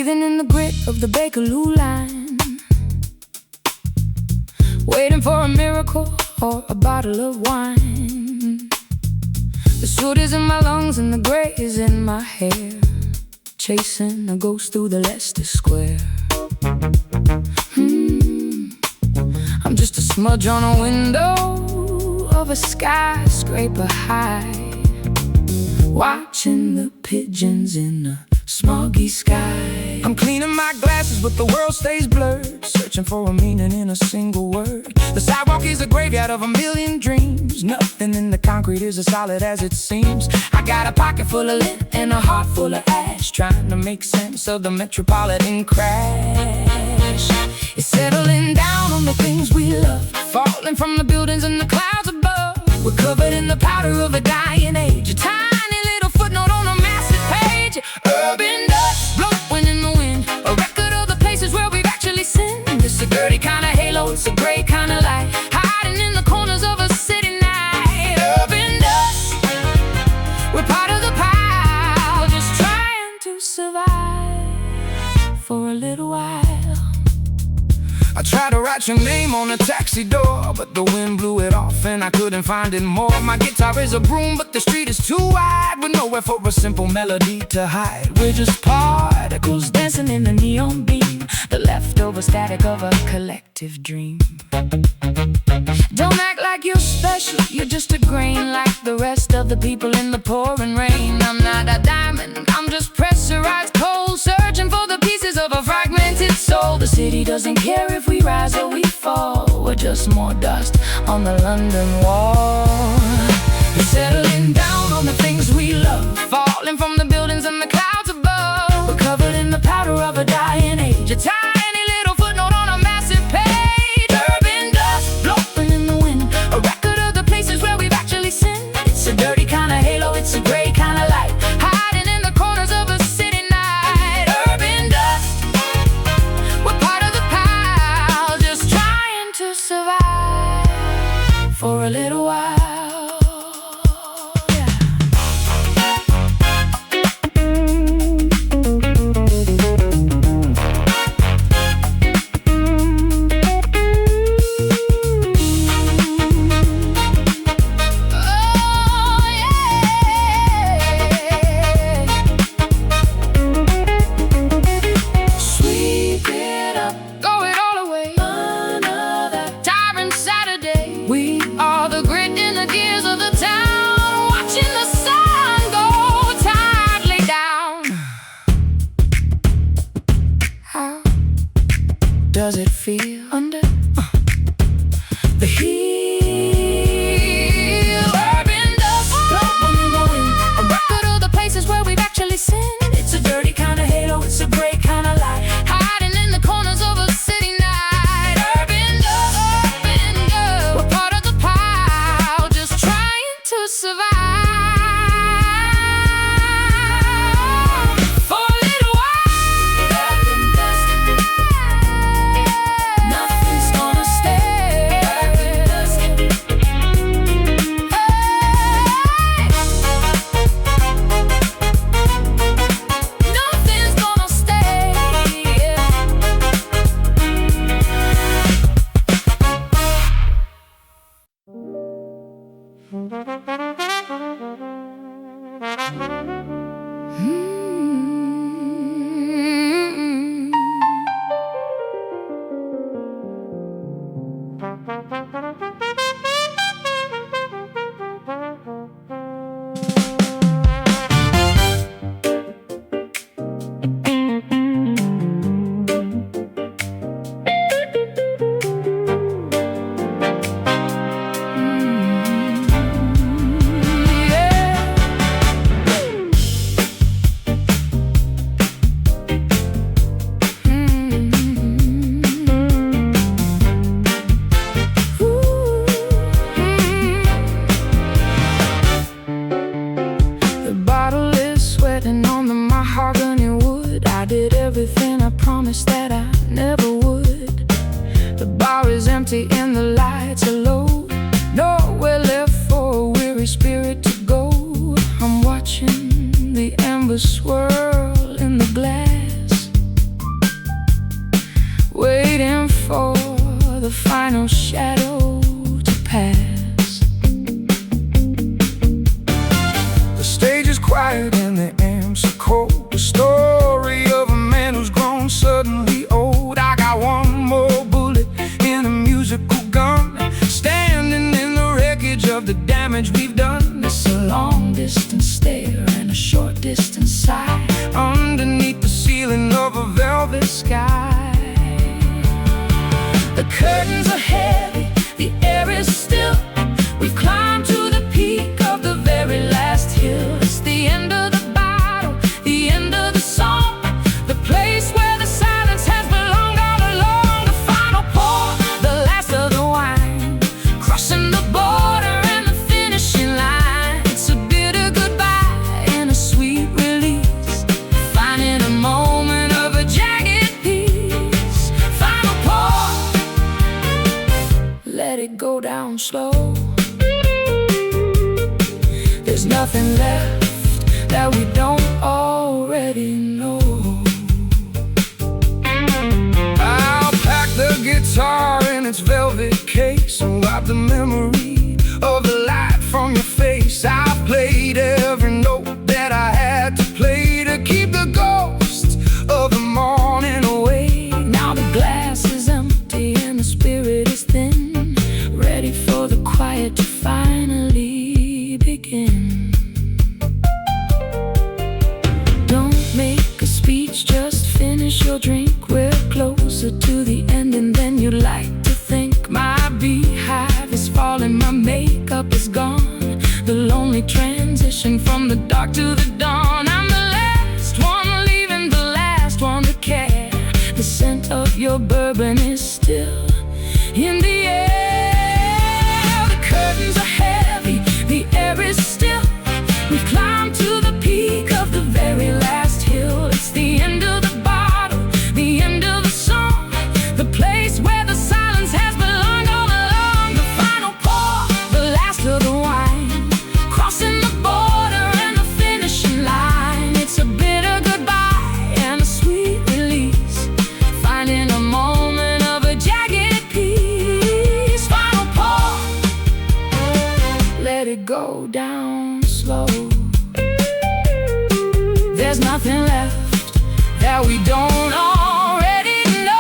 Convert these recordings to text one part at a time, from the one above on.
Breathing in the grit of the Bakerloo line, waiting for a miracle or a bottle of wine. The soot is in my lungs and the gray is in my hair, chasing a ghost through the Leicester Square. I'm just a smudge on a window of a skyscraper high, watching the pigeons in a smoggy sky. I'm cleaning my glasses but the world stays blurred, searching for a meaning in a single word. The sidewalk is a graveyard of a million dreams. Nothing in the concrete is as solid as it seems. I got a pocket full of lint and a heart full of ash, trying to make sense of the metropolitan crash. It's settling down on the things we love, falling from the buildings and the clouds above. We're covered in the powder of a dying age, a tiny little footnote on a massive page. Urban dust blowing in the wind, a record of the places where we've actually sinned. It's a dirty kind of halo, it's a gray kind of light, hiding in the corners of a city night. Urban dust, we're part of the pile, just trying to survive for a little while. I tried to write your name on a taxi door, but the wind blew it off and I couldn't find it more. My guitar is a broom, but the street is too wide, with nowhere for a simple melody to hide. We're just particles dancing in the neon beam, the leftover static of a collective dream. Don't act like you're special, you're just a grain like the rest of the people in the pouring rain. I'm not a diamond, I'm just pressurized coal, searching for the pieces of a fragmented soul. The city doesn't care if we rise or we fall, we're just more dust on the London wall. We're settling down on the things we love, falling from the buildings and the clouds above. We're covered in the powder of a dying age, a tiny little footnote on a massive page. Urban dust blowing in the wind, a record of the places where we've actually sinned. It's a dirty kind of halo, it's a gray kind of light, hiding in the corners of a city night. Urban dust, we're part of the pile, just trying to survive for a little while. Does it feel under the heel? Urban dust blowing in the wind, a record of the places where we've actually sinned. It's a dirty kind of halo, it's a gray kind of light, hiding in the corners of a city night. Urban dust, we're part of the pile, just trying to survive. everything I promised that I never would. The bar is empty and the lights are low. Nowhere left for a weary spirit to go. I'm watching the embers swirl in the glass, the final shadow to pass. The stage is quiet and the amps are cold. The story of a man who's grown suddenly old. I got one more bullet in a musical gun, standing in the wreckage of the damage we've done. It's a long distance stare and a short distance sigh underneath the ceiling of a velvet sky. The curtains are heavy, the air is still. We've climbed to the peak of the very last hill. It's the end of the battle, the end of the song, the place where the silence has belonged all along. The final pour, the last of the wine, crossing the border and the finishing line. It's a bitter goodbye and a sweet release, finding a moment of a jagged piece. Final pour, let it go down slow. There's nothing left that we don't already know. I'll pack the guitar in its velvet case and wipe the memory of the light from your face. I played every note that I had to play to keep the ghost of the morning away. Now the glass is empty and the spirit is thin, ready for the quiet to finally begin. Don't make a speech, just finish your drink. We're closer to the ending than you'd like to think. My beehive is falling, my makeup is gone. The lonely transition from the dark to the dawn. I'm the last one leaving, the last one to care. The scent of your bourbon is still in the air. The curtains are heavy, the air is still. We've climbed to the peak of the very last hill. It's the end of the bottle, the end of the song, the place where the silence has belonged all along. The final pour, the last of the wine, crossing the border and the finishing line. It's a bitter goodbye and a sweet release, finding a moment of a jagged piece. Final pour, let it go down slow. There's nothing left that we don't already know.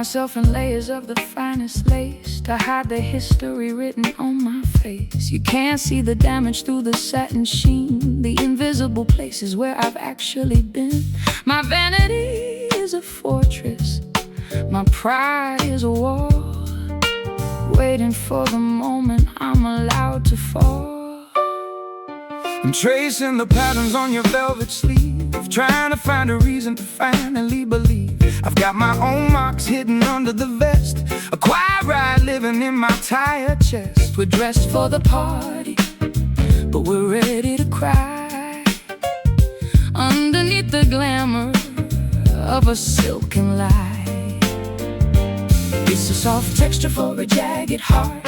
myself in layers of the finest lace to hide the history written on my face. You can't see the damage through the satin sheen, the invisible places where I've actually been. My vanity is a fortress, my pride is a wall, waiting for the moment I'm allowed to fall. I'm tracing the patterns on your velvet sleeve, trying to find a reason to finally believe. I've got my own marks hidden under the vest, a quiet ride living in my tired chest. We're dressed for the party, but we're ready to cry underneath the glamour of a silken lie. It's a soft texture for a jagged heart,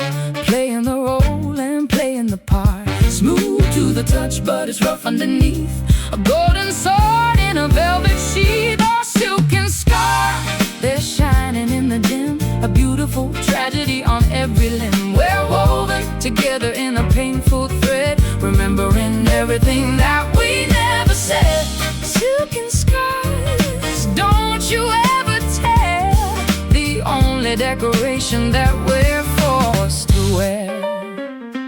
playing the role and playing the part. Smooth to the touch, but it's rough underneath. A golden sword in a velvet sheath, or silken scar. They're shining in the dim, a beautiful tragedy on every limb. We're woven together in a painful thread, remembering everything that we never said. Silken scars, don't you ever tell, the only decoration that we're forced to wear.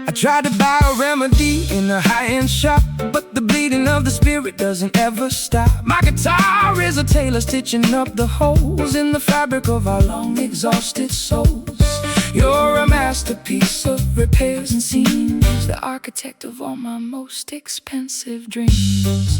I tried to buy a remedy in a high-end shop, but the bleeding of the spirit doesn't ever stop. My guitar is a tailor stitching up the holes in the fabric of our long exhausted souls. You're a masterpiece of repairs and seams, the architect of all my most expensive dreams.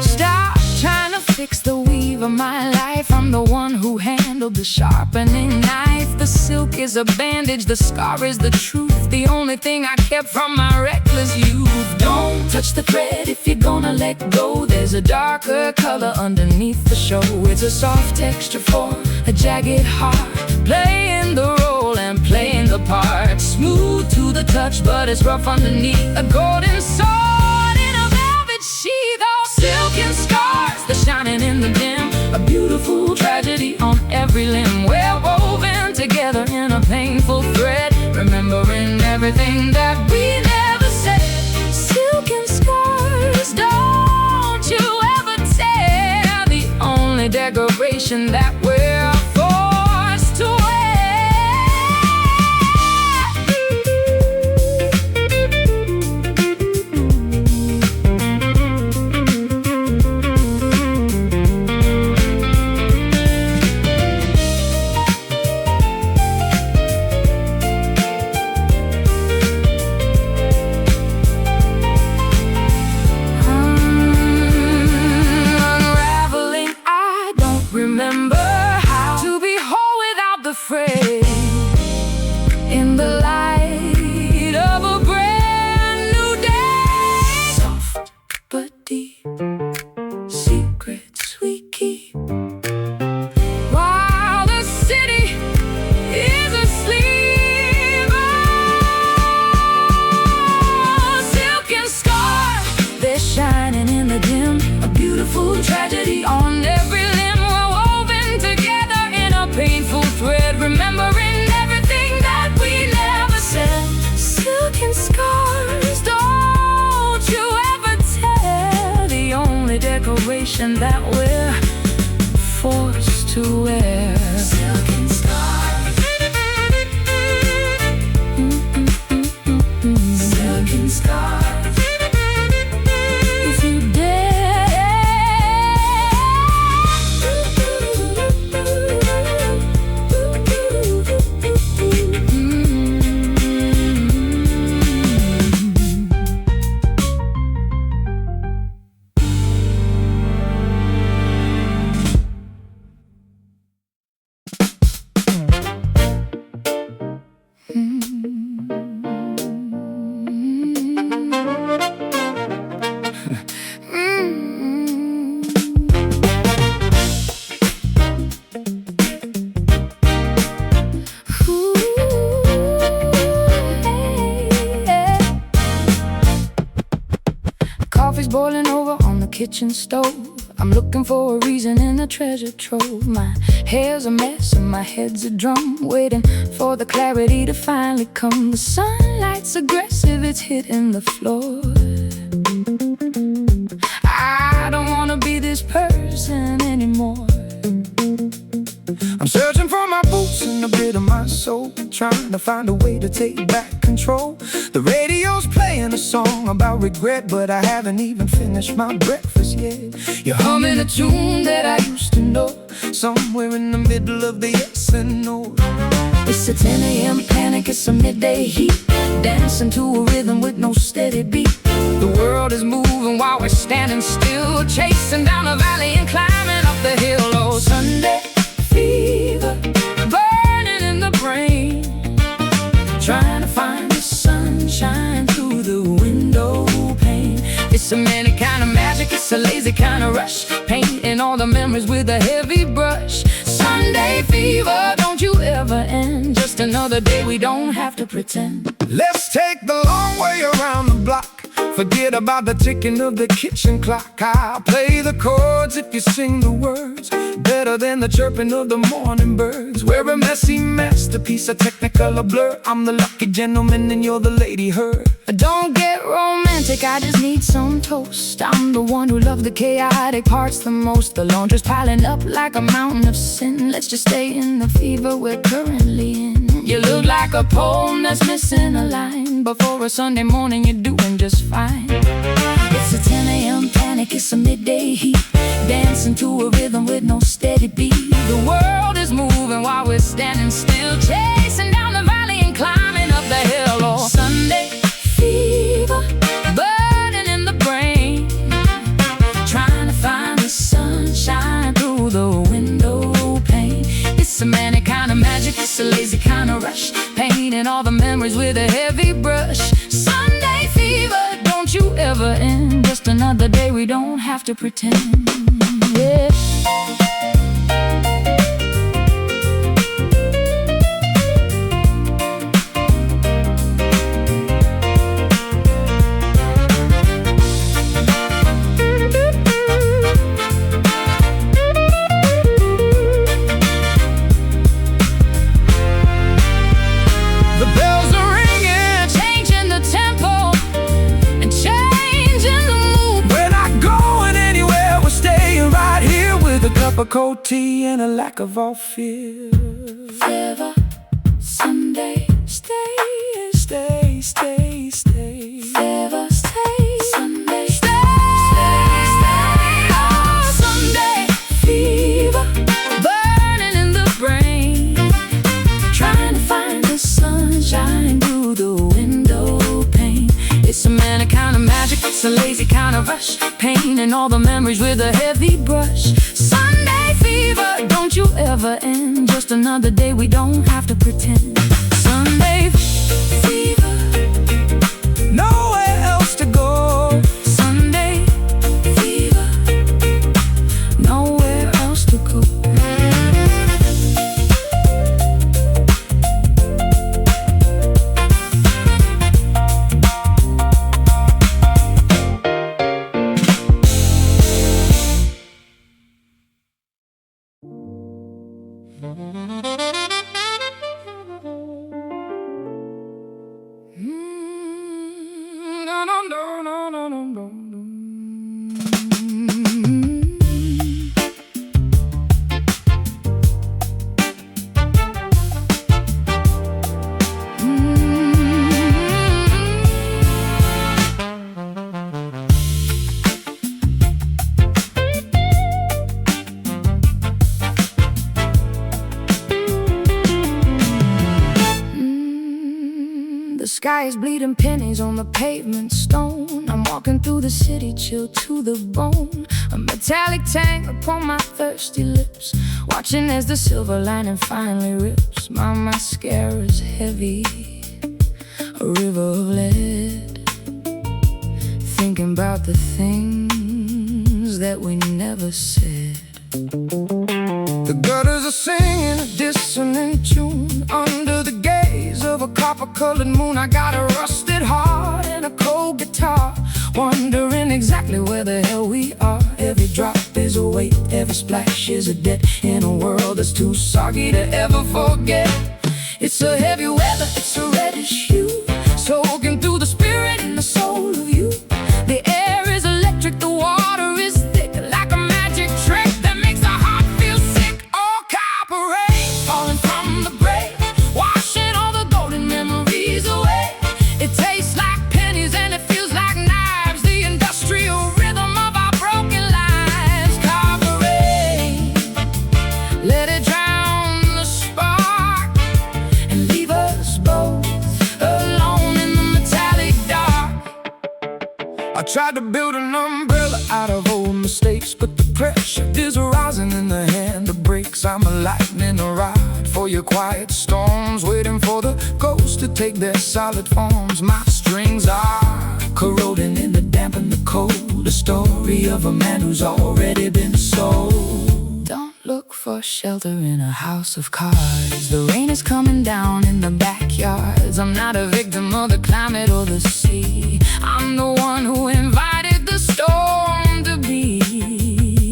Stop trying to fix the weave of my life, I'm the one who handled the sharpening knife. The silk is a bandage, the scar is the truth, the only thing I kept from my reckless youth. Don't touch the thread if you're gonna let go, there's a darker color underneath the show. It's a soft texture for a jagged heart, playing the role and playing the part. Smooth to the touch, but it's rough underneath. A golden sword in a velvet sheath, all silken scars, they're shining in the dim. A beautiful tragedy on every limb. We're woven together in a painful thread, remembering everything that we never said. Silken scars, don't you ever tell, the only decoration that we're forced to wear. Remember how to be whole without the fray, in the light of a brand new day. Soft but deep, secrets we keep, while the city is asleep. Oh, silken scars, they're shining in the dim, a beautiful tragedy on every limb. Painful thread, remembering everything that we never said. Silken scars, don't you ever tell, the only decoration that we're forced to wear. Silken scars, silken scars, if you dare. Coffee's boiling over on the kitchen stove. I'm looking for a reason in the treasure trove. My hair's a mess and my head's a drum, waiting for the clarity to finally come. The sunlight's aggressive, it's hitting the floor. I don't wanna be this person anymore. trying to find a way to take back control. The radio's playing a song about regret, but I haven't even finished my breakfast yet. You're humming a tune that I used to know, somewhere in the middle of the yes and no. It's a 10 a.m. panic, it's a midday heat, dancing to a rhythm with no steady beat. The world is moving while we're standing still, chasing down the valley and climbing up the hill. Oh, Sunday fever, burning in the brain, trying to find the sunshine through the window pane. It's a manic kind of magic, it's a lazy kind of rush, painting all the memories with a heavy brush. Sunday fever, don't you ever end, just another day we don't have to pretend. Let's take the long way around the block, forget about the ticking of the kitchen clock. I'll play the chords if you sing the words, better than the chirping of the morning birds. We're a messy masterpiece, a technicolor blur. I'm the lucky gentleman and you're the lady herd. Don't get romantic, I just need some toast. I'm the one who loves the chaotic parts the most. The laundry's piling up like a mountain of sin. Let's just stay in the fever we're currently in. You look like a poem that's missing a line, but for a Sunday morning you're doing just fine. It's a 10 a.m. panic, it's a midday heat, dancing to a rhythm with no steady beat. The world is moving while we're standing still, chasing down the valley and climbing up the hill. Oh, Sunday fever, burning in the brain, trying to find the sunshine through the window pane. it's a manic kind of magic, it's a lazy kind of rush, painting all the memories with a heavy brush. Sunday fever, Don't you ever end, just another day we don't have to pretend. Yeah. A cold tea and a lack of all fear. Fever, Sunday, stay, stay, stay, stay. Fever, stay, Sunday, stay, stay. Oh, Sunday fever, burning in the brain, trying to find the sunshine through the window pane. It's a manic kind of magic, it's a lazy kind of rush, painting all the memories with a heavy brush. Sunday fever, Don't you ever end, just another day we don't have to pretend. Sunday fever, nowhere else to go. Sunday fever, nowhere else to go. the sky is bleeding pennies on the pavement stone. I'm walking through the city, chill to the bone. A metallic tang upon my thirsty lips, watching as the silver lining finally rips. My mascara's heavy, a river of lead, thinking about the things that we never said. The gutters are singing a dissonant tune under the gaze of a copper-colored moon. I got a rusted heart and a cold guitar, wondering exactly where the hell we are. Every drop is a weight, every splash is a debt, in a world that's too soggy to ever forget. It's a heavy weather, it's a reddish hue, soaking through the spirit and the soul of you. The air is electric, the water is thick, like a magic trick that makes our heart feel sick. Oh, copper rain falling from the grave, washing all I tried to build an umbrella out of old mistakes, but the pressure is rising in the hand that breaks. I'm a lightning rod for your quiet storms, waiting for the ghosts to take their solid forms. My strings are corroding in the damp and the cold, the story of a man who's already been sold. Don't look for shelter in a house of cards. The rain is coming down in the backyards. I'm not a victim of the climate or the sea. I'm the one who invited the storm to be.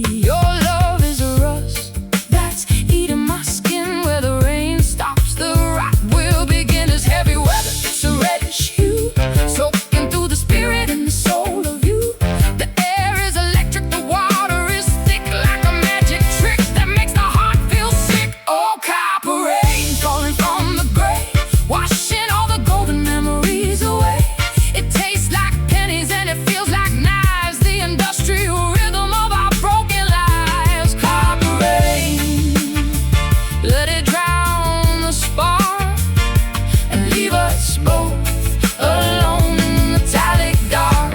Your love is a rust that's eating my skin. Where the rain stops, the rot will begin. As heavy weather, it's a reddish hue, soaking through the spirit and the soul of you. The air is electric, the water is thick, like a magic trick that makes the heart feel sick. Oh, copper rain falling from the gray, washing all the golden memories away. It tastes like pennies and it feels like knives, the industrial rhythm of our broken lives. Copper rain, let it drown the spark and leave us both alone in the metallic dark.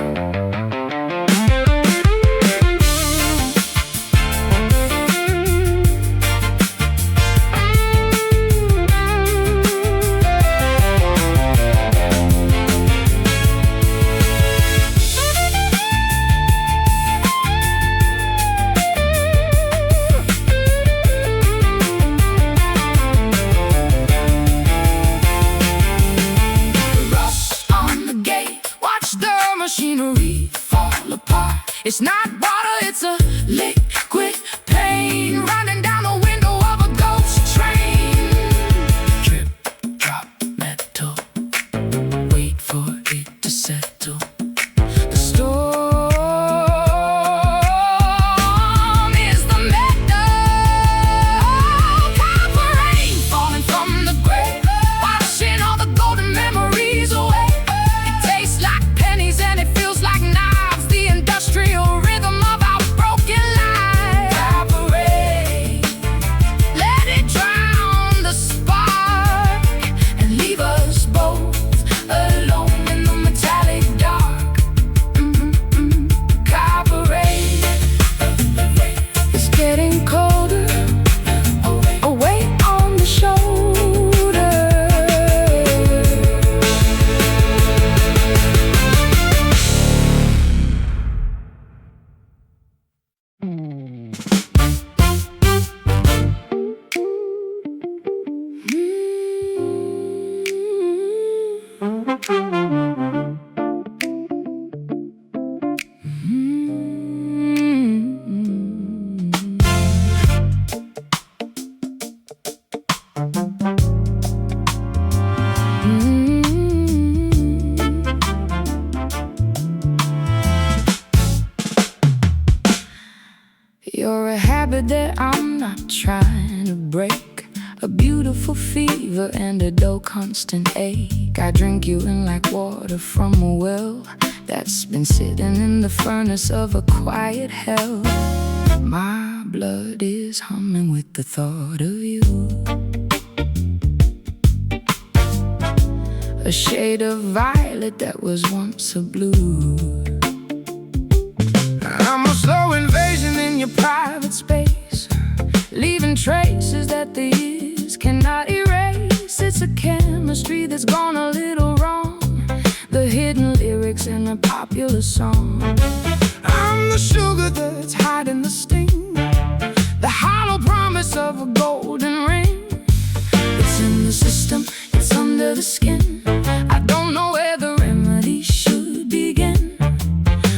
Rust on the gate, watch the machinery fall apart. It's not water, it's a liquid pain running down the window of a ghost train. Drip, drop, metal, wait for it to settle. The storm is the metal. Copper rain falling from the grave, washing all the golden memories away. It tastes like pennies and it feels like knives, the industrial rhythm of our broken lives. Copper rain, let it drown the spark and leave us both alone in the metallic dark. Copper rain, it's getting colder, a weight on the shoulder. You're a habit that I'm not trying to break, a beautiful fever and a dull constant ache. I drink you in like water from a well that's been sitting in the furnace of a quiet hell. My blood is humming with the thought of you, a shade of violet that was once a blue. I'm a slow invasion in your Private space, leaving traces that the years cannot erase. It's a chemistry that's gone a little wrong, the hidden lyrics in a popular song. I'm the sugar that's Hiding the sting, the hollow promise of a golden ring. It's in the system, it's under the skin. I don't know where the remedy should begin.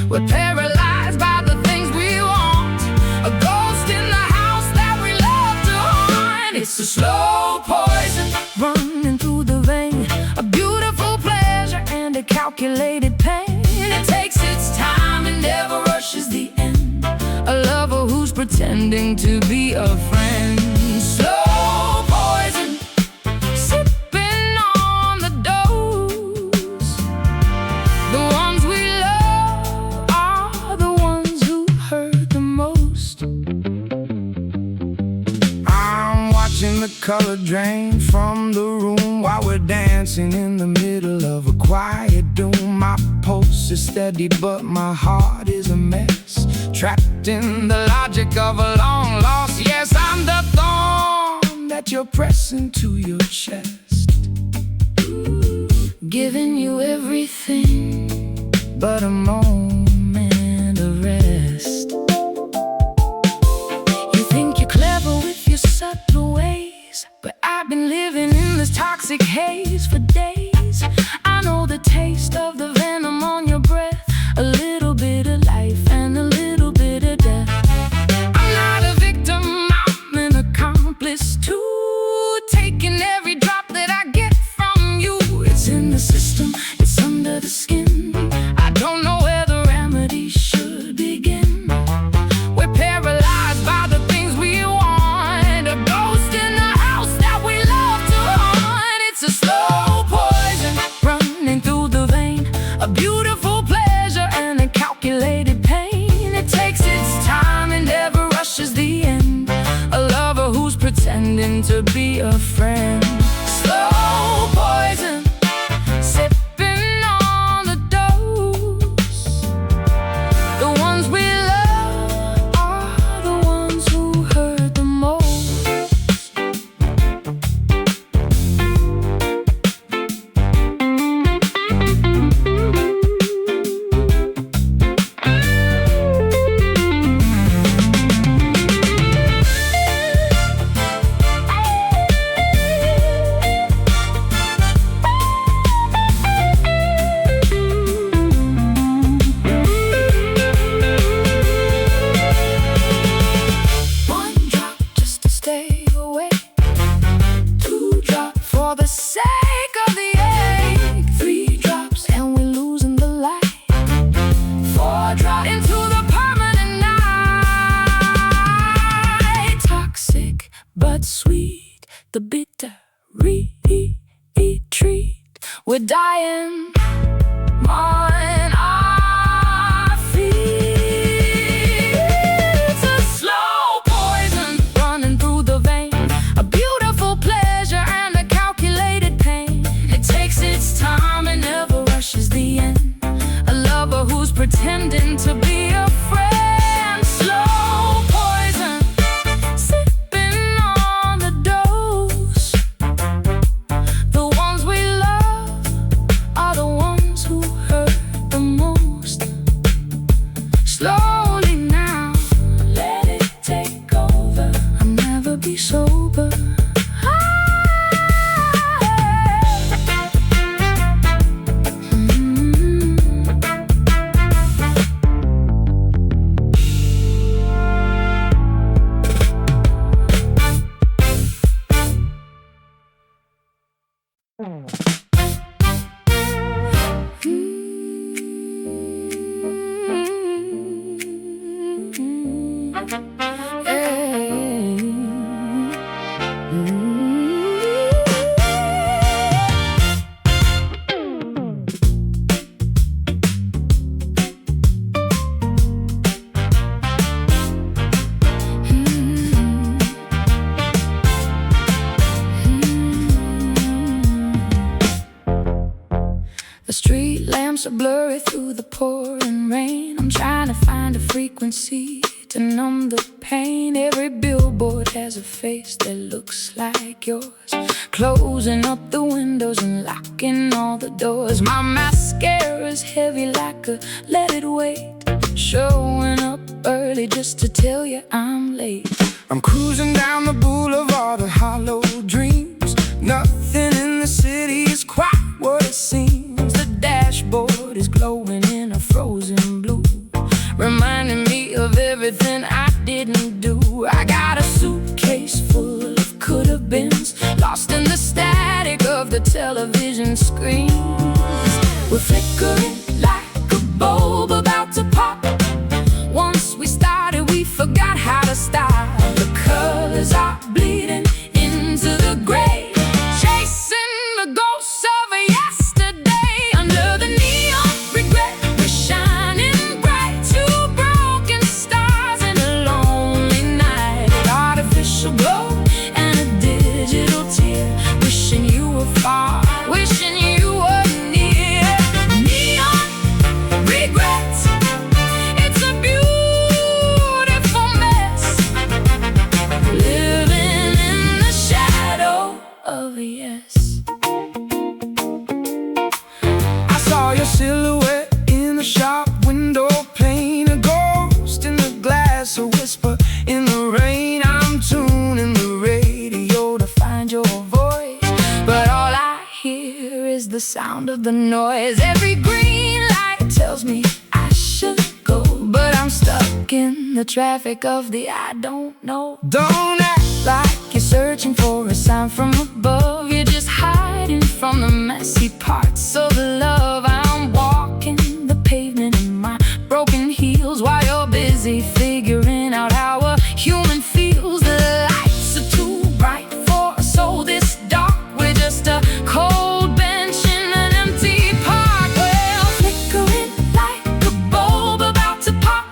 We're paralyzed by the things we want, a ghost in the house that we love to haunt. It's a slow poison running through the vein, a beautiful pleasure and a calculated pain. It takes its time and never rushes the end, a lover who's pretending to be a friend. Slow poison, sipping on the dose. The ones we love are the ones who hurt the most. I'm watching the color drain from the room while we're dancing dancing in the middle of a quiet doom. My pulse is steady, but my heart is a mess, trapped in the logic of a long loss. Yes, I'm the thorn that you're pressing to your chest, giving you everything but a moment of rest. You think you're clever with your subtle ways, but I've been living in this toxic haze for days. I know the taste of the venom on your breath, a little bit of life and a little bit of death. I'm not a victim, I'm an accomplice too, taking every drop that I get from you. It's in the system, it's under the skin. I don't know where the remedy should begin. We're paralyzed by the things we want, a ghost in the house that we love to haunt. It's a slow poison running through the vein, a beautiful pleasure and a calculated pain. It takes its time and never rushes the end, a lover who's pretending to be a friend. Slow poison, sipping on the dose. The ones we love are the ones who hurt the most. One drop just to stay awake, 2 drops for the sake of the ache, 3 drops and we're losing the light, 4 drops into the permanent night. Toxic but sweet, the bitter retreat. We're dying on our feet. It's a slow poison running through the vein, a beautiful pleasure and a calculated pain. It takes its time and never rushes the end, a lover who's pretending to be a friend. Slow poison, sipping on the dose. The ones we love are the ones who hurt the most. Slowly now, let it take over. I'll never be sober. The street lamps are blurry through the pouring rain. I'm trying to find a frequency to numb the pain. Every billboard has a face that looks like yours, closing up the windows and locking all the doors. My mascara's heavy like a let it wait, showing up early just to tell you I'm late. I'm cruising down the boulevard of hollow dreams. Nothing in the city is quite what it seems. The dashboard is glowing in a frozen blue, reminding me of everything I didn't do. I got a suitcase full of could-have-beens, lost in the static of the television screens. We're flickering like a bulb about to pop. Once we started, we forgot how to stop. The colors are bleeding into the gray, chasing the ghosts of yesterday. Under the neon regret, we're shining bright, 2 broken stars in a lonely night. Artificial glow and a digital tear, wishing you were far, wishing is the sound of the noise. Every green light tells me I should go, but I'm stuck in the traffic of the I don't know. Don't act Like you're searching for a sign from above. You're just hiding from the messy parts of love. I'm walking the pavement in my broken heels while you're busy figuring out how a human feels. The lights are too bright for a soul this dark. We're just a cold bench in an empty park. Well, flickering like a bulb about to pop.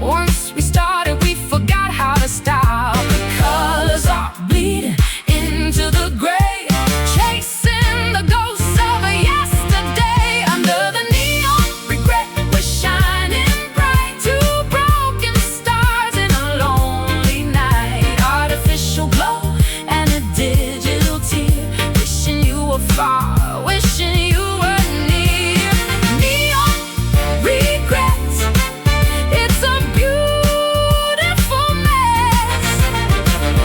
Once we started, we forgot how to stop. The colors are bleeding into the gray, chasing the ghosts of a yesterday. Under the neon regret, we're shining bright. Two broken stars in a lonely night. Artificial glow and a digital tear. Wishing you were far, wishing you were near. Neon regret, it's a beautiful mess.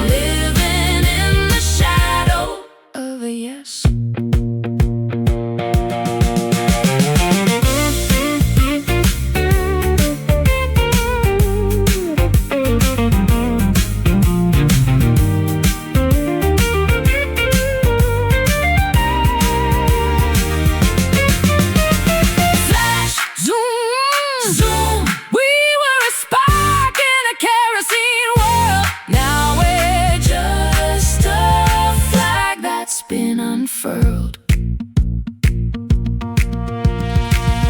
Living in the shadow of a yes. Flash, zoom, zoom. We were a spark in a kerosene world. Now we're just a flag that's been unfurled.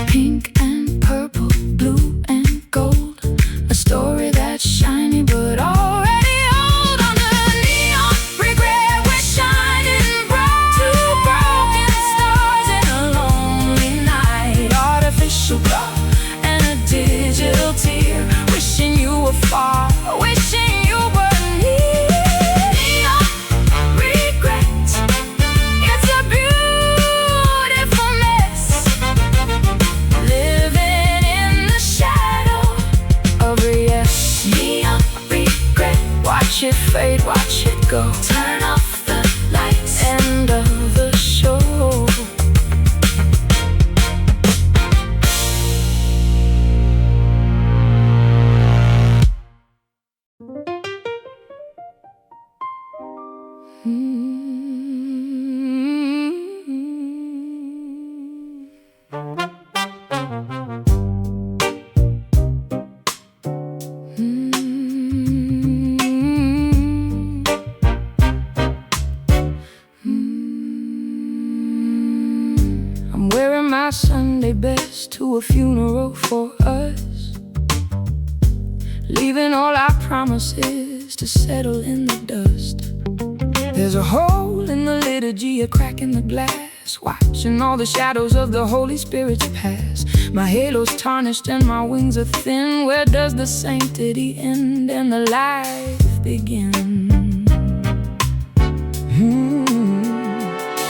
Pink and purple, blue and gold. A story that's shiny but already old. Under neon regret, we're shining bright. Two broken stars in a lonely night. Artificial glow and a digital tear. Wishing you were far, wishing you were near. Neon regret, it's a beautiful mess. Living in the shadow of a yes. Neon regret, watch it fade, watch it go. Turn off the lights, end of the show. I'm wearing my Sunday best to a funeral for us, leaving all our promises to settle in the dust. There's a hole in the liturgy, a crack in the glass, watching all the shadows of the Holy Spirit pass. My halo's tarnished and my wings are thin. Where does the sanctity end and the life begin?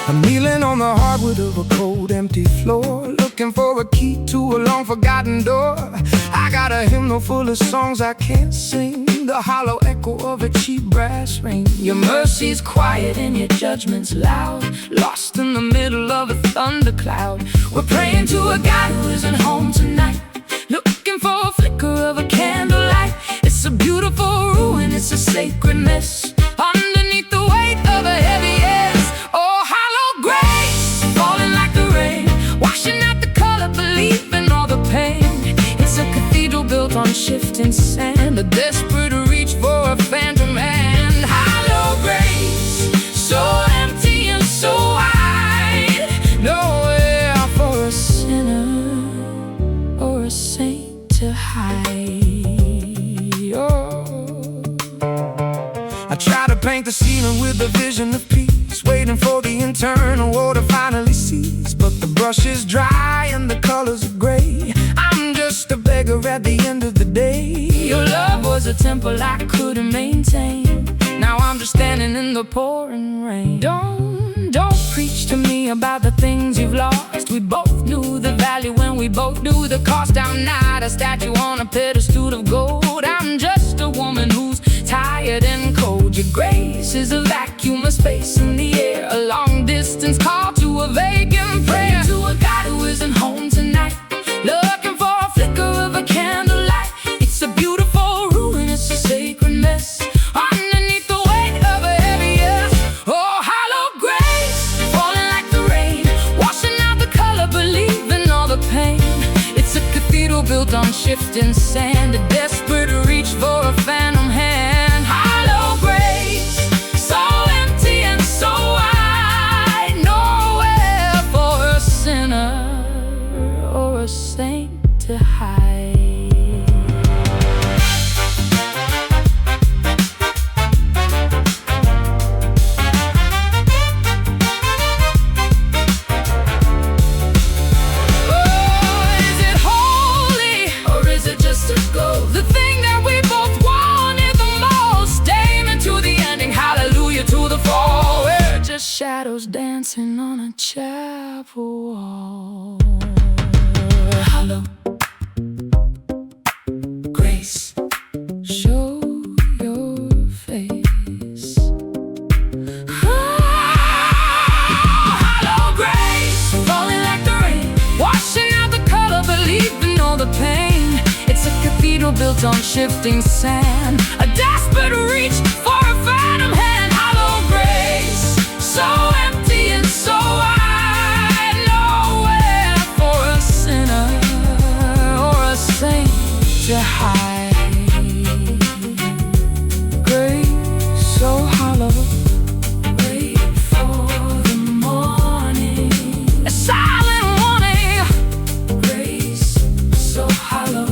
I'm kneeling on the hardwood of a cold, empty floor, looking for a key to a long-forgotten door. I got a hymnal full of songs I can't sing, the hollow echo of a cheap brass ring. Your mercy's quiet and your judgment's loud, lost in the middle of a thundercloud. We're praying to a God who isn't home tonight, looking for a flicker of a candlelight. It's a beautiful ruin, it's a sacred mess, underneath the weight of a heavy yes. Oh, hollow grace, falling like the rain, washing out the color, believing all the pain. It's a cathedral built on shifting sand, a desperate reach for a phantom hand. Hollow grace, so empty and so wide, nowhere for a sinner or a saint to hide. Oh, I try to paint the ceiling with a vision of peace, waiting for the internal war to finally cease. But the brush is dry and the colors are gray. I'm just a beggar at the end of the day. your love was a temple I couldn't maintain. Now I'm just standing in the pouring rain. Don't preach to me about the things you've lost. We both knew the value when we both knew the cost. I'm not a statue on a pedestal of gold. I'm just a woman who's tired and cold. You Grace is a vacuum of space in the air, a long distance call to a vacant prayer. To a God who isn't home tonight, looking for a flicker of a candlelight. It's a beautiful ruin, it's a sacred mess underneath the weight of a heavy yes. Oh, hollow grace, falling like the rain, washing out the color, believing all the pain. It's a cathedral built on shifting sand, a desperate reach for a phantom hand. Hollow grace, so empty and so wide, nowhere for a sinner or a saint to hide. The thing that we both wanted the most, aiming to the ending, hallelujah to the fall. We're just shadows dancing on a chapel wall. Hollow grace, show your face. Hollow grace, falling like the rain, washing out the color, believing all the pain. It's a cathedral built on shifting sand, a desperate reach for a phantom hand. Hollow grace, so empty and so wide, nowhere for a sinner or a saint to hide. Grace so hollow, wait for the morning, a silent warning. Grace so hollow,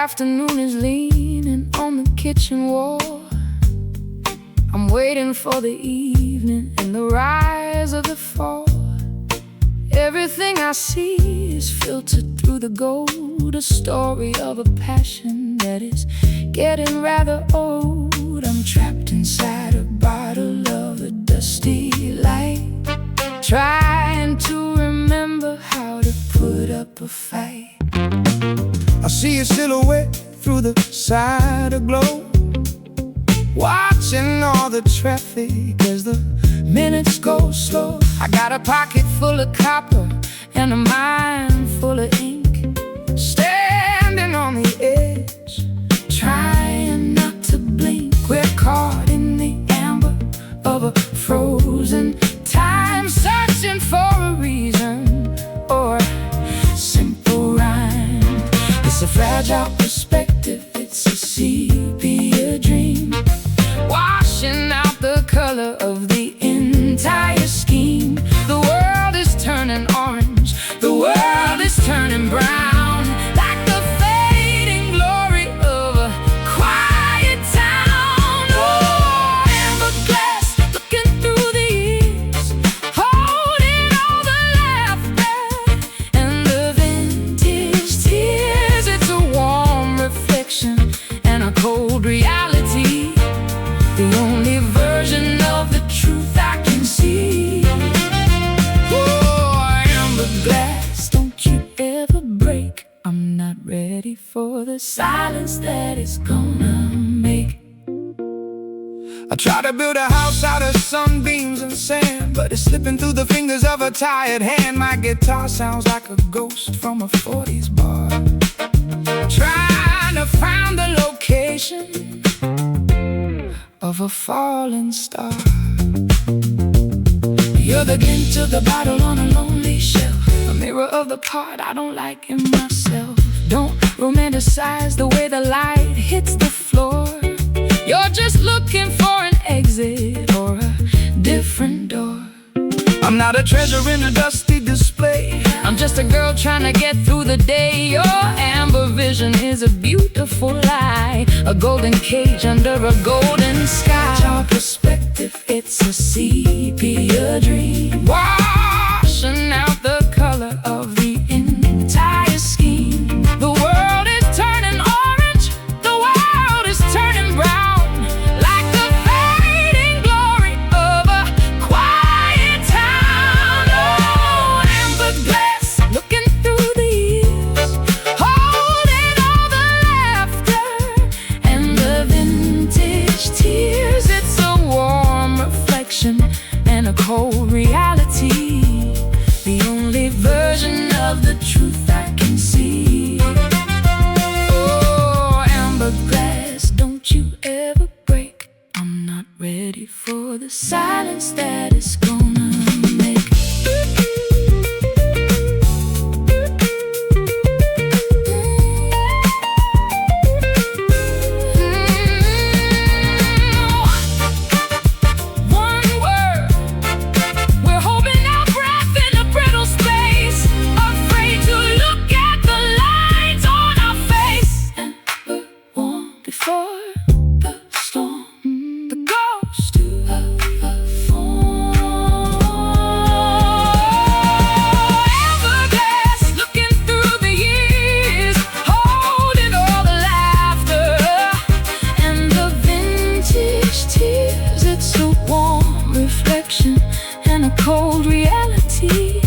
afternoon is leaning on the kitchen wall. I'm waiting for the evening and the rise of the fall. Everything I see is filtered through the gold, a story of a passion that is getting rather old. I'm trapped inside a bottle of a dusty light, trying to remember how to put up a fight. I see a silhouette through the side of glow, watching all the traffic as the minutes go slow. I got a pocket full of copper and a mind full of ink, standing on the edge, trying not to blink. We're caught in the amber of a frozen time, searching for a reason or a simple rhyme. It's a fragile perspective, it's a sepia dream, washing out the color of the entire scheme. The world is turning orange, the world is turning brown, like the fading glory of a quiet town. Oh, amber glass, looking through the years, holding all the laughter and the vintage tears. It's a warm reflection and a cold reality, the only version of the truth I can see. Oh, amber glass, don't you ever break. I'm not ready for the silence that it's gonna make. I try to build a house out of sunbeams and sand, but it's slipping through the fingers of a tired hand. My guitar sounds like a ghost from a 40s bar, trying to find the location of a falling star. You're the glint of the bottle on a lonely shelf, a mirror of the part I don't like in myself. Don't romanticize the way the light hits the floor. You're just looking for an exit or a different door. I'm not a treasure in a dusty display, I'm just a girl trying to get through the day. Your amber vision is a beautiful lie, a golden cage under a golden sky. Our perspective, it's a sepia dream, washing out the color of the entire scheme. The world is turning orange, the world is turning brown, like the fading glory of a quiet town. Oh, amber glass, looking through the years, holding all the laughter and the vintage tears. It's a warm reflection and a cold reality, the only version of the truth I can see. Oh, amber glass, don't you ever break. I'm not ready for the silence that it's gonna make. One word, we're holding our breath in a brittle space, afraid to look at the lines on our face. And we're warm before the storm, the ghost of a form. Hourglass, looking through the years, holding all the laughter and the vintage tears. It's a warm reflection and a cold reality,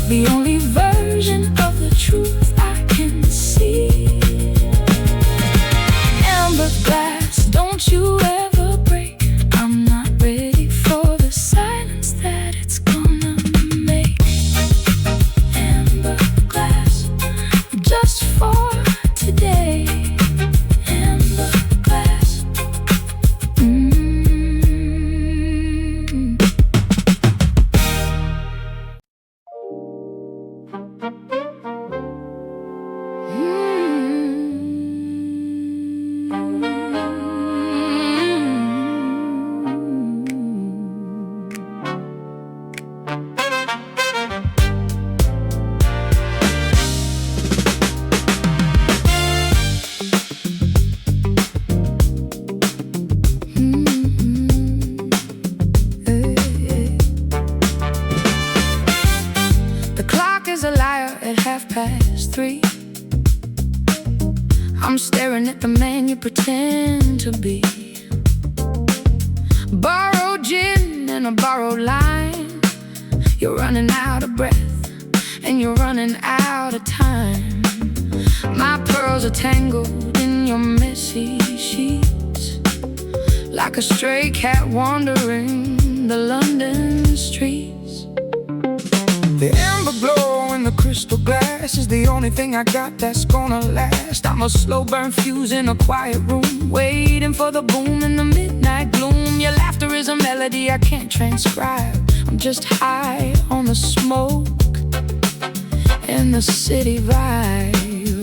the only version of the truth I can see. Amber glass, don't you ever break. I'm not ready for the silence that it's gonna make. Amber glass, just for today. Amber glass. The clock is a liar at 3:30. I'm staring at the man you pretend to be. Borrowed gin and a borrowed line. You're running out of breath and you're running out of time. My pearls are tangled in your messy sheets, like a stray cat wandering the London streets. The amber glow in the crystal glass is the only thing I got that's gonna last. I'm a slow burn fuse in a quiet room, waiting for the boom in the midnight gloom. Your laughter is a melody I can't transcribe. I'm just high on the smoke and the city vibe.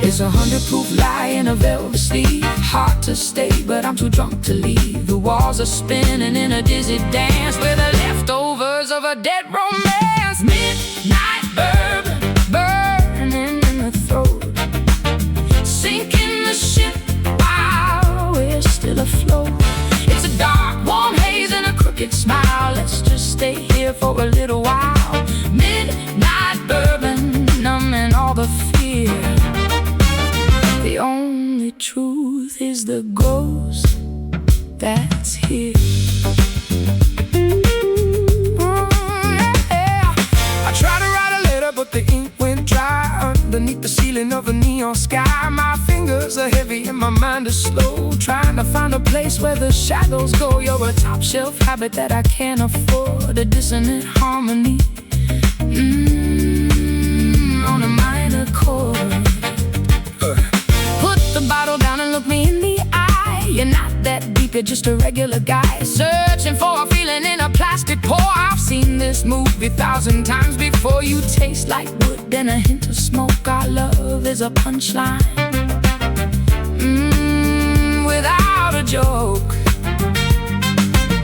It's a 100-proof lie in a velvet sleeve, hard to stay, but I'm too drunk to leave. The walls are spinning in a dizzy dance, we're the leftovers of a dead romance. Midnight bourbon, burning in the throat, sinking the ship while we're still afloat. It's a dark, warm haze and a crooked smile. Let's just stay here for a little while. Midnight bourbon, numbing all the fear. The only truth is the ghost that's here. I tried to write a letter, but the ink went dry underneath the ceiling of a neon sky. My fingers are heavy and my mind is slow, trying to find a place where the shadows go. You're a top shelf habit that I can't afford, a dissonant harmony on a minor chord. Put the bottle down and look me in the eye. You're not that deep, you're just a regular guy, searching for a feeling in a plastic pour. I've seen this movie 1,000 times before. You taste like wood and a hint of smoke. Our love is a punchline without a joke.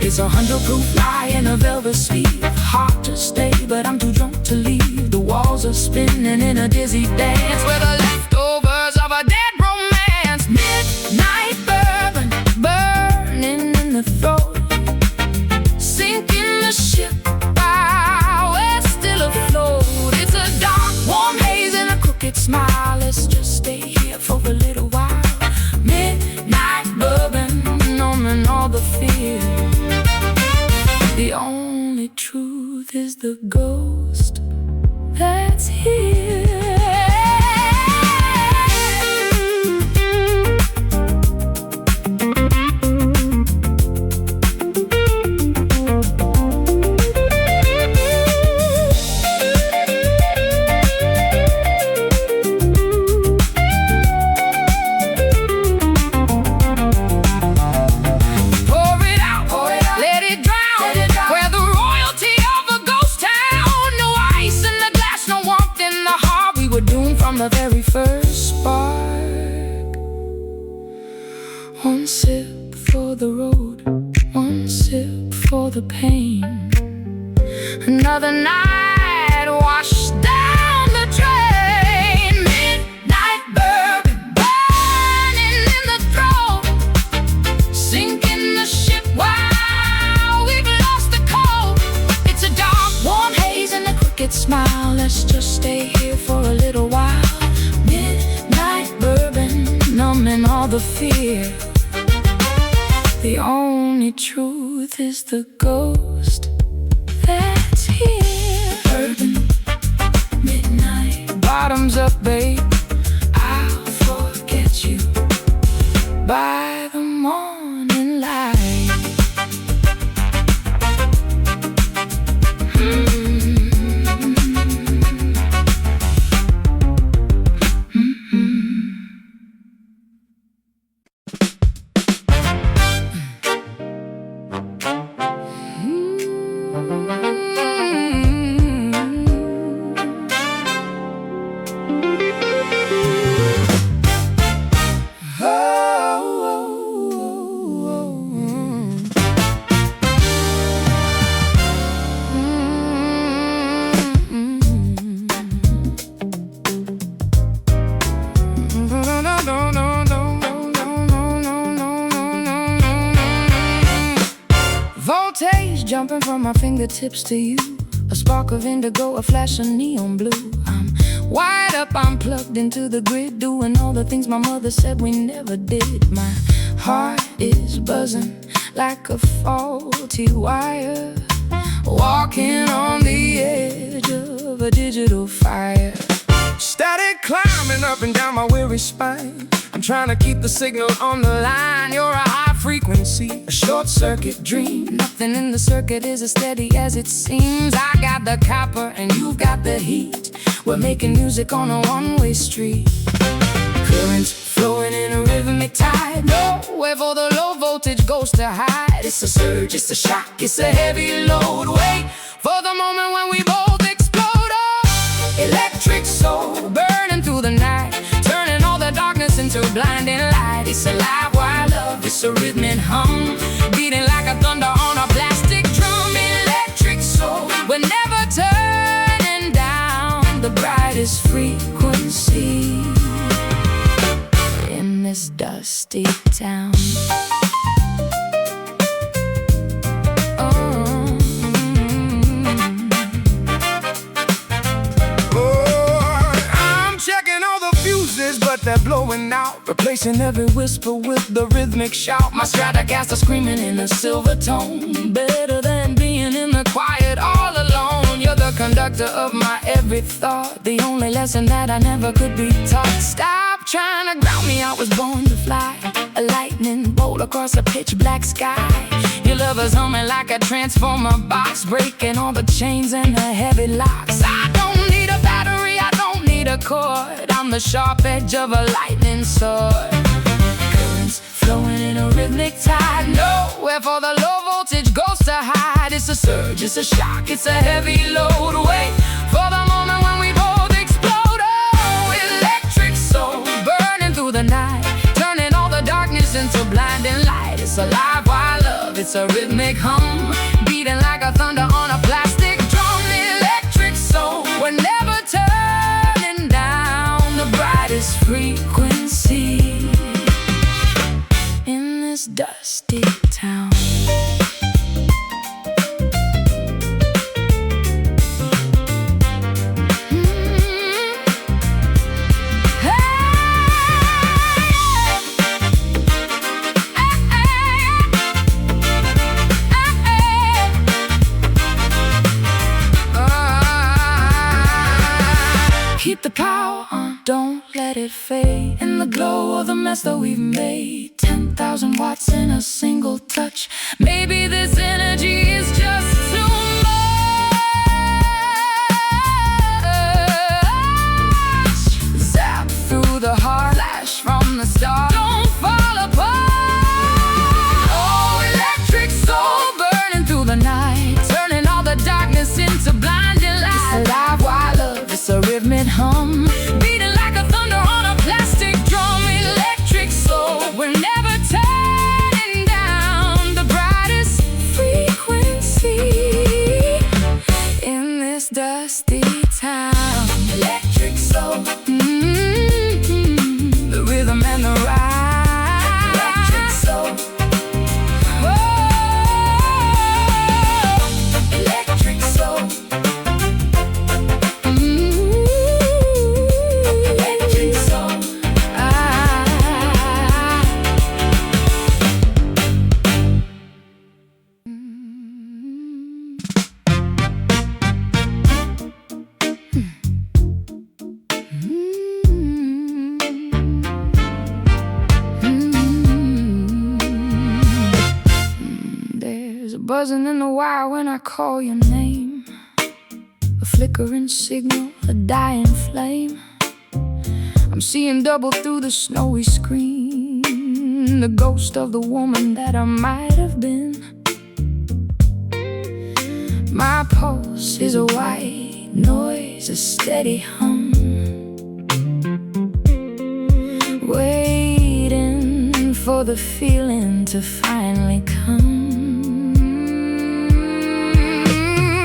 It's a 100-proof lie in a velvet sleeve, hard to stay, but I'm too drunk to leave. The walls are spinning in a dizzy dance, we're the leftovers of a dead romance. the pain. Another night washed down the drain. Midnight bourbon burning in the throat, sinking the ship while we've lost the cold. It's a dark, warm haze and a crooked smile. Let's just stay here for a little while. Midnight bourbon, numbing all the fear. The only truth is the ghost that's here. Bourbon, midnight, bottoms up, babe. I'll forget you by the morning light. Voltage jumping from my fingertips to you, a spark of indigo, a flash of neon blue. I'm wired up, I'm plugged into the grid, doing all the things my mother said we never did. My heart is buzzing like a faulty wire, walking on the edge of a digital fire. Static climbing up and down my weary spine. I'm trying to keep the signal on the line. You're a high frequency, a short circuit dream. Nothing in the circuit is as steady as it seems. I got the copper and you've got the heat. We're making music on a one-way street. Currents flowing in a rhythmic tide, nowhere for the low voltage goes to hide. It's a surge, it's a shock, it's a heavy load. Wait for the moment when we both explode. Oh, electric soul burning through the night, turning all the darkness into blinding light. It's a live wire love, it's a rhythmic hum, beating like a thunder on a plastic drum. Electric soul, we're never turning down the brightest frequency in this dusty town. But they're blowing out, replacing every whisper with the rhythmic shout. My Stratocaster screaming in a silver tone, better than being in the quiet all alone. You're the conductor of my every thought, the only lesson that I never could be taught. Stop trying to ground me, I was born to fly, a lightning bolt across a pitch black sky. Your love is humming like a transformer box, breaking all the chains and the heavy locks. I don't need a battery, I don't need a cord, I'm the sharp edge of a lightning sword. Currents flowing in a rhythmic tide, nowhere for the low voltage goes to hide. It's a surge, it's a shock, it's a heavy load. Wait for the moment when we both explode. Oh, electric soul burning through the night, turning all the darkness into blinding light. It's a live wire love, it's a rhythmic hum, beating like a thunder on a plastic drum. Electric soul, we're never turning down the brightest frequency in this dusty town. Keep the power on, don't let it fade. In the glow of the mess that we've made, 10,000 watts in a single touch. Maybe this energy is just too much. Zap through the heart, flash from the start, don't fall apart. Oh, electric soul burning through the night, turning all the darkness into blinding light. It's a live wire love, it's a rhythmic hum, beating like a thunder on a plastic drum. Electric soul, we're never turning down the brightest frequency. dusty town. Electric soul, The rhythm and the ride. electric soul, Whoa. electric soul, electric soul. There's a buzzing in the wire when I call your name, a flickering signal, a dying flame. I'm seeing double through the snowy screen, the ghost of the woman that I might have been. My pulse is a white noise, a steady hum, waiting for the feeling to finally come.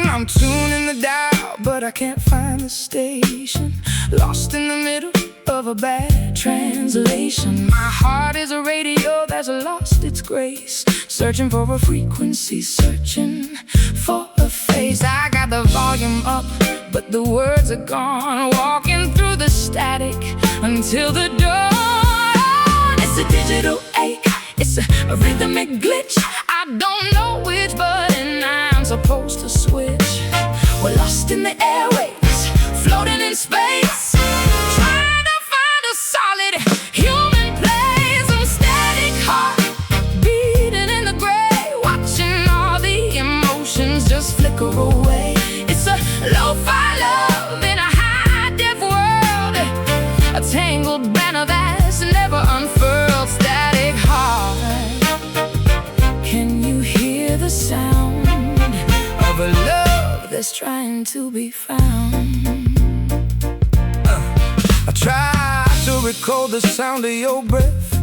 I'm tuning the dial, but I can't find the station. Lost in the middle of a bad translation. My heart is a radio that's lost its grace, searching for a frequency, searching for a face. I got the volume up, but the words are gone, walking through the static until the dawn. It's a digital ache, it's a rhythmic glitch. I don't know which button I'm supposed to switch. We're lost in the airwaves, floating in space, trying to find a solid human place. I'm static heart beating in the gray, watching all the emotions just flicker away. It's a lo-fi love in a high-def world, a tangled banner that's never unfurled. Static heart, can you hear the sound of a love that's trying to be found? I try to recall the sound of your breath,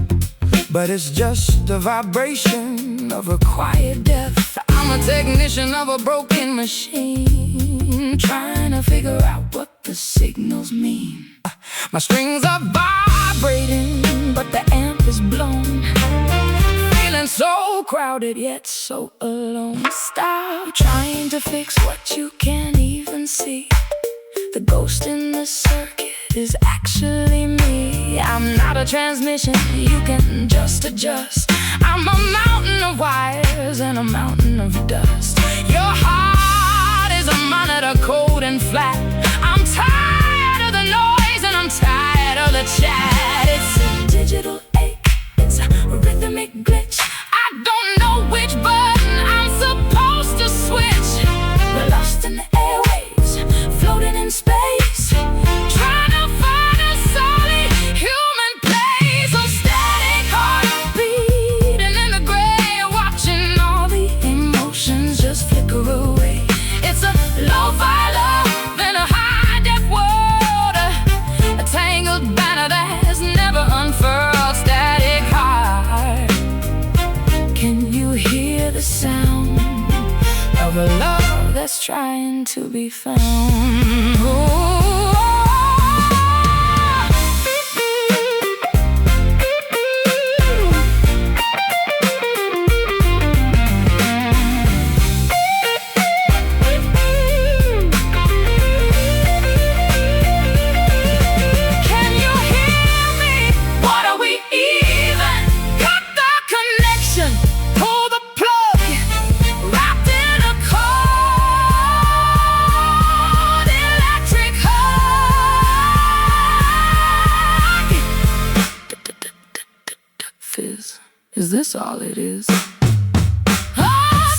but it's just the vibration of a Quiet death. I'm a technician of a broken machine, trying to figure out what the signals mean. My strings are Vibrating, but the amp is blown, feeling so crowded yet so alone. Stop trying to fix what you can't even see. The ghost in the circuit is actually me. I'm not a transmission you can just adjust. I'm a mountain of wires and a mountain of dust. Your heart is a monitor, cold and flat. I'm tired of the noise and I'm tired of the chat. It's a digital ache, it's a rhythmic glitch. I don't know which button I'm supposed to switch. We're lost in the airwaves, floating in space, trying to find a solid human place. A static heart beating in the gray, watching all the emotions just flicker away. It's a lo-fi love in a high-def world, a tangled banner that's never unfurled. Static heart, can you hear the sound of a love that's trying to be found? Ooh. Can you hear me? What are we even? Cut the connection, pull the plug, wrapped in a cold electric hug. Fizz, is this all it is?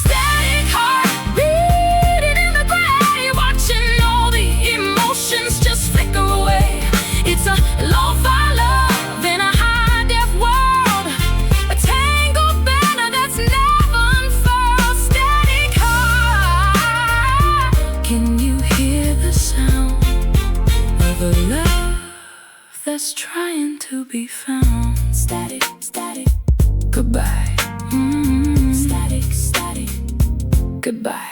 Static heart beating in the gray, watching all the emotions just flicker away. It's a lo-fi love in a high-def world, a tangled banner that's never unfurled. Static heart, can you hear the sound of a love that's trying to be found? Static, static, goodbye. Static, static, goodbye.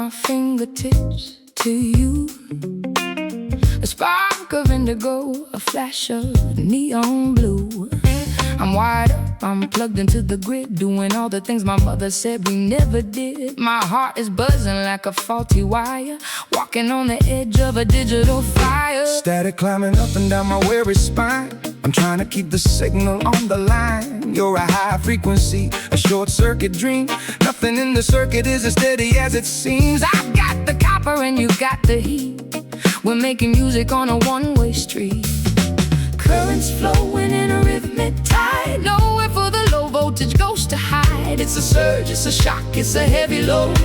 my fingertips to you. A spark of indigo, a flash of neon blue. I'm wired up, I'm plugged into the grid, doing all the things my mother said we never did. My heart is buzzing like a faulty wire, walking on the edge of a digital fire. Static climbing up and down my weary spine. I'm trying to keep the signal on the line. You're a high frequency, a short circuit dream. Nothing in the circuit is as steady as it seems. I've got the copper and you got the heat. We're making music on a one-way street. Currents flowing in a rhythmic tide, nowhere for the low voltage ghost to hide. It's a surge, it's a shock, it's a heavy load.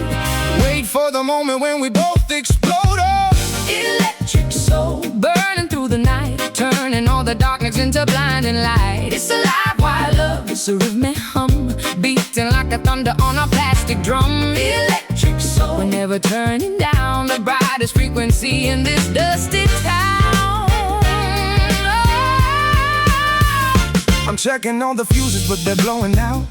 Wait for the moment when we both explode. Oh, electric soul, burning through the night, turning all the darkness into blinding light. It's alive while love, it's a rhythmic hum, beating like a thunder on a plastic drum. Electric soul, we're never turning down the brightest frequency in this dusty town. I'm checking all the fuses, but they're blowing out,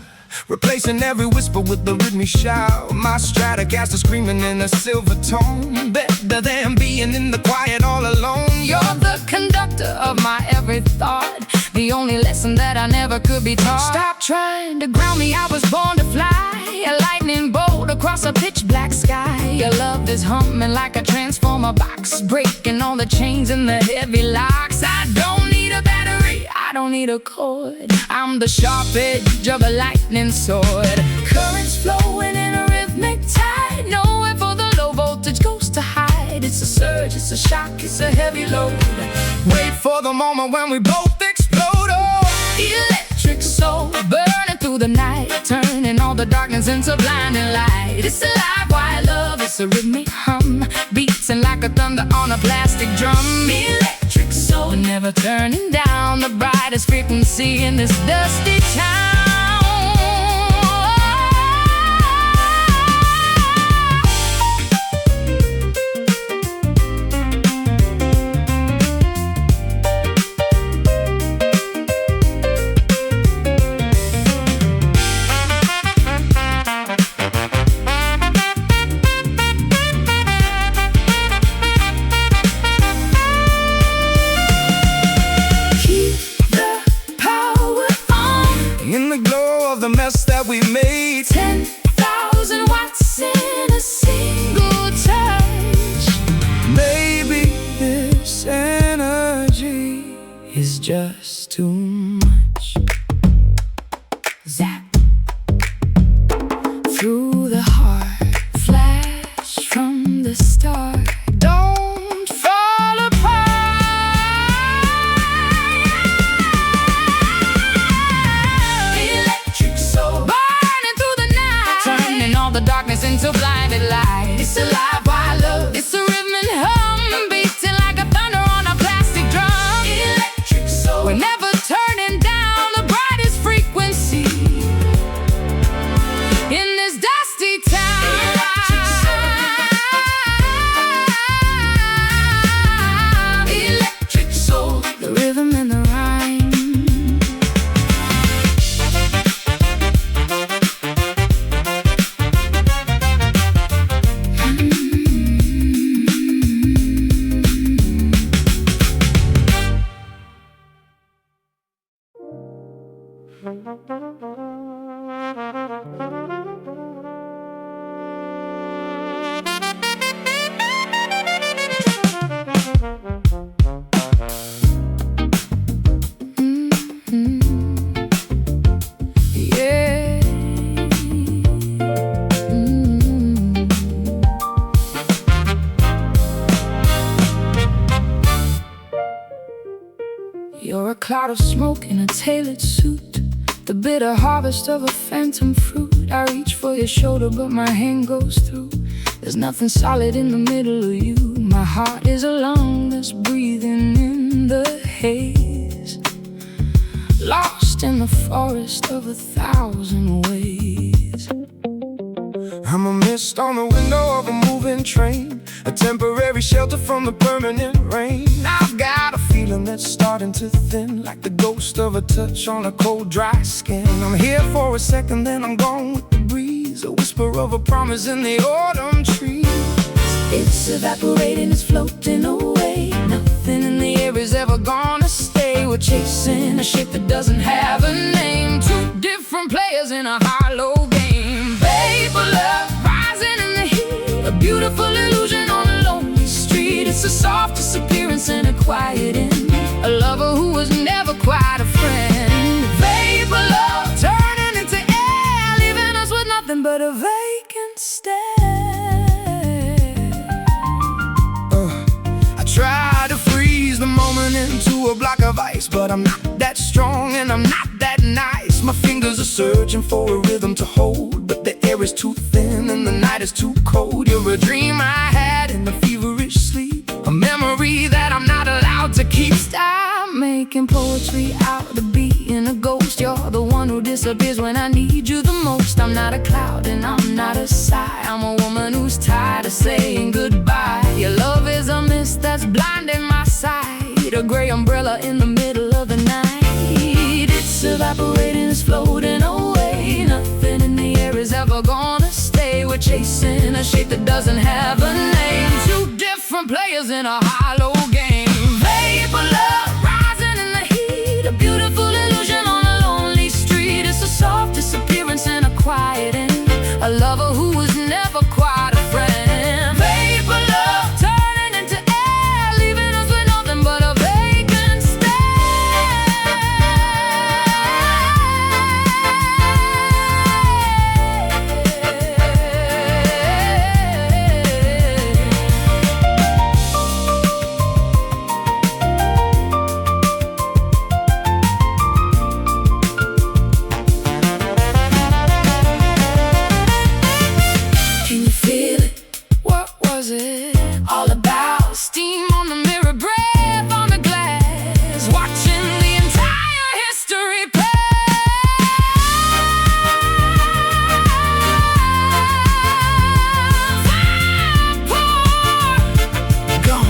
replacing every whisper with the rhythmic shout. My Stratocaster screaming in a silver tone, better than being in the quiet all alone. You're the conductor of my every thought, the only lesson that I never could be taught. Stop trying to ground me, I was born to fly, a lightning bolt across a pitch black sky. Your love is humming like a transformer box, breaking all the chains and the heavy locks. I don't need a battery, I don't need a cord, I'm the sharp edge of a lightning sword. Currents flowing in a rhythmic tide, nowhere for the low voltage ghost to hide. It's a surge, it's a shock, it's a heavy load. Wait for the moment when we both explode. Oh, electric soul, burning through the night, turning all the darkness into blinding light. It's alive while love, it's a rhythmic hum, beating like a thunder on a plastic drum. Electric soul, never turning down the brightest frequency in this dusty town. We made 10,000 watts in a single touch. Maybe this energy is just too much. Zap through the heart, flash from the start. Don't fall apart. Electric soul, the darkness into blinded light. It's alive while love, it's a rhythm and hum, beating like a thunder on a plastic drum. Electric soul, we're never turning down the brightest frequency in this dusty town. Electric soul, electric soul, the rhythm and the rhyme. You're a cloud of smoke in a tailored suit, the bitter harvest of a phantom fruit. I reach for your shoulder, but my hand goes through. There's nothing solid in the middle of you. My heart is a lung that's breathing in the haze, lost in the forest of 1,000 ways. I'm a mist on the window of a moving train, a temporary shelter from the permanent rain. I've got a feeling that's starting to thin, like the ghost of a touch on a cold, dry skin. I'm here for a second, then I'm gone with the breeze, a whisper of a promise in the autumn trees. It's evaporating, it's floating away. Nothing in the air is ever gonna stay. We're chasing a shape that doesn't have a name. Two different players in a hollow game. Vapor love rising in the heat, a beautiful illusion on a lonely street. It's the soft disappearance and a quiet end, a lover who was never quite a friend. Vapor love turning into air, leaving us with nothing but a vacant stare. I try to freeze the moment into a block of ice, but I'm not that strong and I'm not that nice. My fingers are searching for a rhythm to hold, but the air is too thin and the night is too cold. You're a dream I had in the feverish sleep, a memory that I'm not allowed to keep. Stop making poetry out of being a ghost. You're the one who disappears when I need you the most. I'm not a cloud and I'm not a sigh. I'm a woman who's tired of saying goodbye. Your love is a mist that's blinding my sight, a gray umbrella in the middle of the night. It's evaporating, it's floating away. Nothing in the air is ever gonna stay. We're chasing a shape that doesn't have a name. Two different players in a hollow game. Vapor love rising in the heat, a beautiful illusion on a lonely street. It's a soft disappearance and a quiet end, a lover who was never quite a friend. Vapor love turning into air, leaving us with nothing but a vacant all about steam on the mirror, breath on the glass, watching the entire history pass. Gone.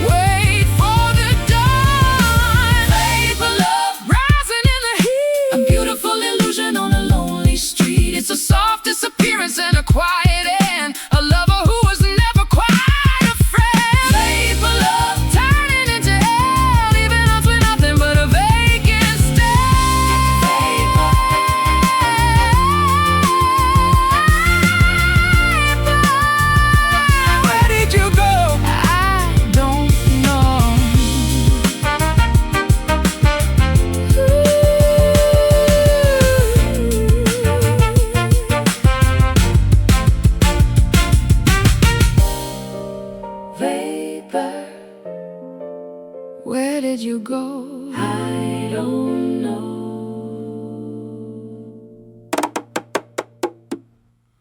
Wait for the dawn. Vapor love rising in the heat, a beautiful illusion on a lonely street. It's a soft disappearance and a quiet end, a lover who was never quite a friend. Vapor love turning into air, leaving us with nothing but a vacant stare. Where did you go? I don't know. Vapor, where did you go? I don't